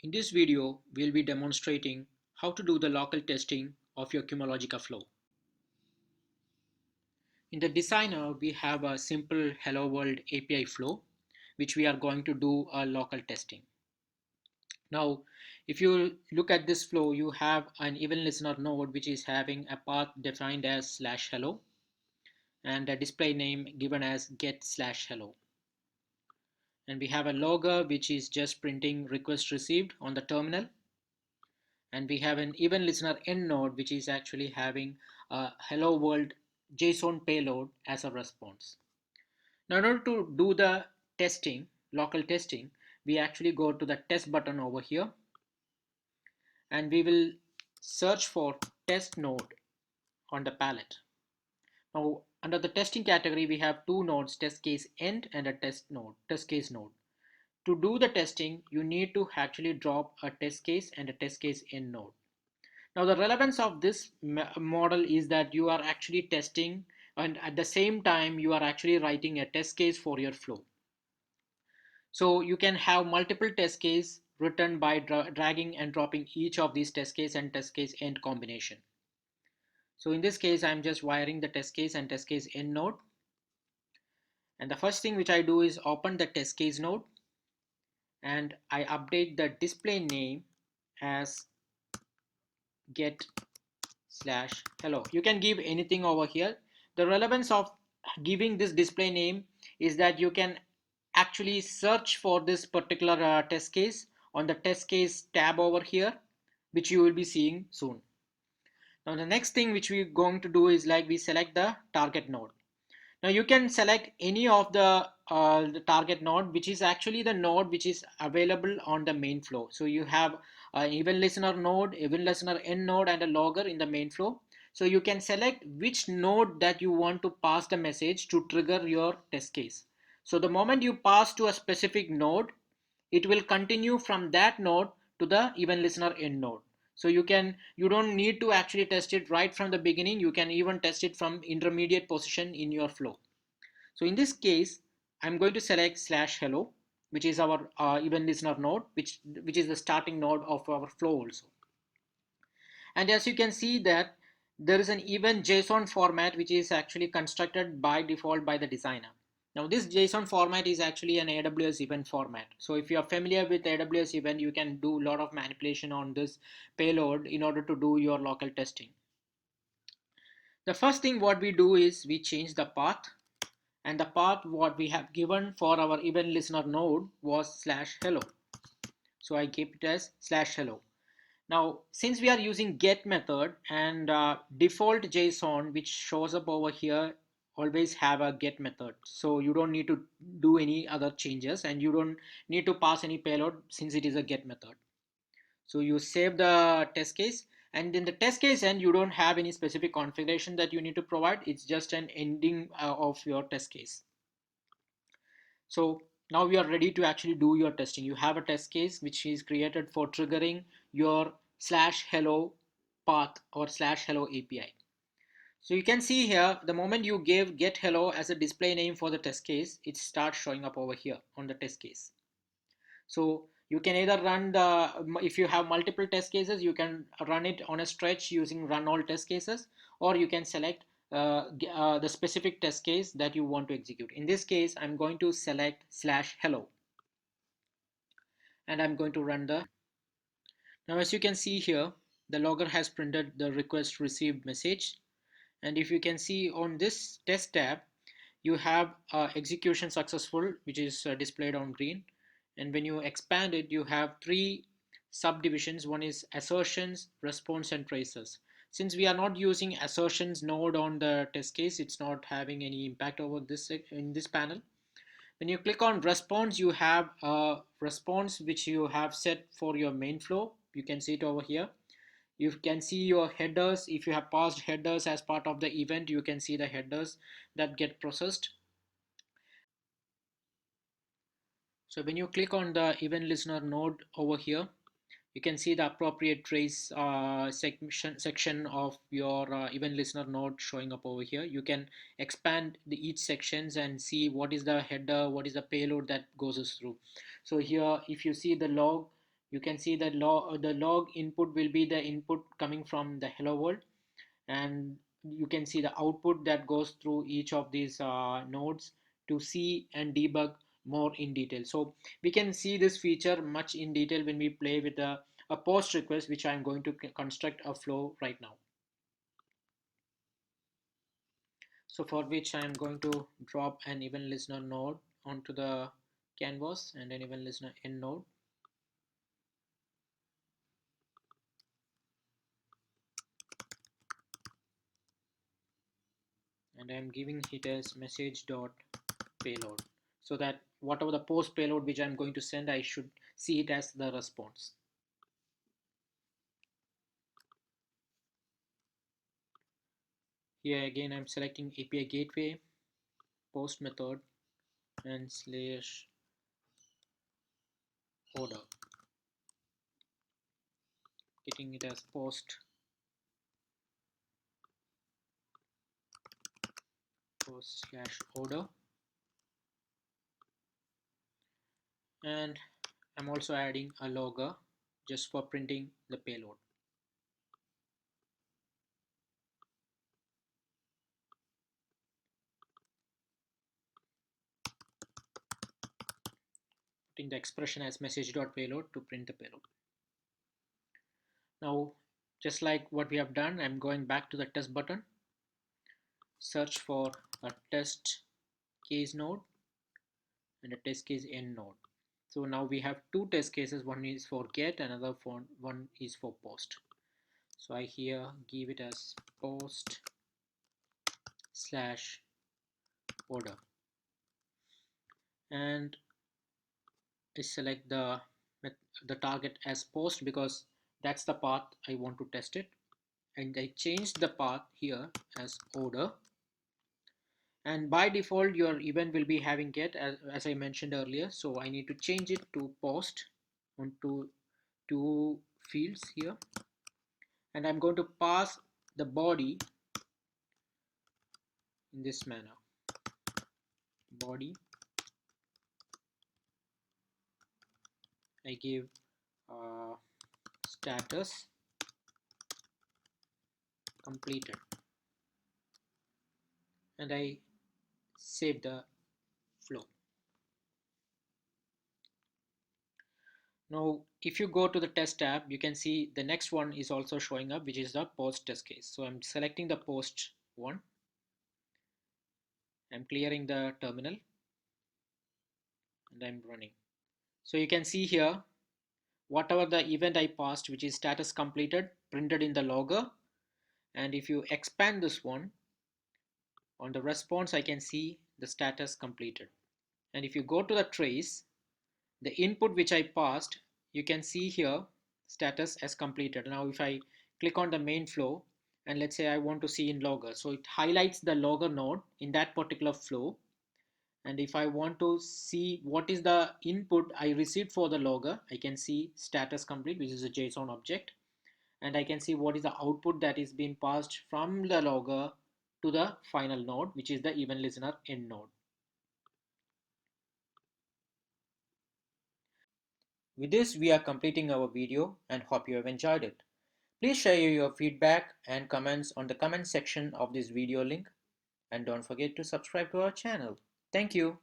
In this video, we'll be demonstrating how to do the local testing of your Kumologica flow. In the designer, we have a simple Hello World API flow, which we are going to do a local testing. Now, if you look at this flow, you have an event listener node, which is having a path defined as /hello and a display name given as get/hello. And we have a logger, which is just printing request received on the terminal. And we have an event listener end node, which is actually having a hello world JSON payload as a response. Now, in order to do the testing, local testing, we actually go to the test button over here and we will search for test node on the palette. Now, under the testing category, we have two nodes, test case end and a test case node. To do the testing, you need to actually drop a test case and a test case end node. Now, the relevance of this model is that you are actually testing, and at the same time you are actually writing a test case for your flow. So you can have multiple test case written by dragging and dropping each of these test case and test case end combination. So in this case, I'm just wiring the test case and test case end node. And the first thing which I do is open the test case node and I update the display name as get/hello. You can give anything over here. The relevance of giving this display name is that you can actually search for this particular test case on the test case tab over here, which you will be seeing soon. Now the next thing which we're going to do is like we select the target node. Now you can select any of the target node, which is actually the node which is available on the main flow. So you have an event listener node, event listener end node, and a logger in the main flow. So you can select which node that you want to pass the message to trigger your test case. So the moment you pass to a specific node, it will continue from that node to the event listener end node. So you don't need to actually test it right from the beginning. You can even test it from intermediate position in your flow. So in this case, I'm going to select /hello, which is our event listener node, which is the starting node of our flow also. And as you can see that there is an event JSON format which is actually constructed by default by the designer. Now this JSON format is actually an AWS event format. So if you are familiar with AWS event, you can do a lot of manipulation on this payload in order to do your local testing. The first thing what we do is we change the path, and the path what we have given for our event listener node was /hello. So I keep it as /hello. Now, since we are using get method and default JSON which shows up over here always have a get method, so you don't need to do any other changes and you don't need to pass any payload since it is a get method. So you save the test case, and in the test case end you don't have any specific configuration that you need to provide. It's just an ending of your test case. So now we are ready to actually do your testing. You have a test case which is created for triggering your /hello path or /hello API. So you can see here, the moment you give get hello as a display name for the test case, it starts showing up over here on the test case. So you can either run if you have multiple test cases, you can run it on a stretch using run all test cases, or you can select the specific test case that you want to execute. In this case, I'm going to select /hello and I'm going to run the. Now as you can see here, the logger has printed the request received message, and if you can see on this test tab, you have execution successful, which is displayed on green. And when you expand it, you have three subdivisions. One is assertions, response, and traces. Since we are not using assertions node on the test case, it's not having any impact over this in this panel. When you click on response, you have a response which you have set for your main flow. You can see it over here. You can see your headers. If you have passed headers as part of the event, you can see the headers that get processed. So when you click on the event listener node over here, you can see the appropriate trace section of your event listener node showing up over here. You can expand each sections and see what is the header, what is the payload that goes us through. So here, if you see the log, You can see the log input will be the input coming from the hello world, and you can see the output that goes through each of these nodes to see and debug more in detail. So we can see this feature much in detail when we play with a post request, which I'm going to construct a flow right now. So for which I'm going to drop an event listener node onto the canvas and an event listener end node. And I'm giving it as message dot payload, so that whatever the post payload which I'm going to send, I should see it as the response. Here again I'm selecting API gateway, post method, and slash order, getting it as post slash order. And I'm also adding a logger just for printing the payload. Putting the expression as message.payload to print the payload. Now, just like what we have done, I'm going back to the test button, search for a test case node and a test case end node. So now we have two test cases, one is for get, another one is for post. So I here give it as post slash order, and I select the target as post because that's the path I want to test it, and I change the path here as order. And by default your event will be having get as I mentioned earlier, so I need to change it to post onto two fields here, and I'm going to pass the body in this manner. Body, I give status completed, and I save the flow. Now if you go to the test tab, you can see the next one is also showing up, which is the post test case. So I'm selecting the post one, I'm clearing the terminal, and I'm running. So you can see here whatever the event I passed, which is status completed, printed in the logger. And if you expand this one on the response, I can see the status completed. And if you go to the trace, the input which I passed, you can see here status as completed. Now if I click on the main flow, and let's say I want to see in logger, so it highlights the logger node in that particular flow. And if I want to see what is the input I received for the logger, I can see status complete, which is a JSON object, and I can see what is the output that is being passed from the logger to the final node, which is the event listener end node. With this, we are completing our video and hope you have enjoyed it. Please share your feedback and comments on the comment section of this video link, and don't forget to subscribe to our channel. Thank you.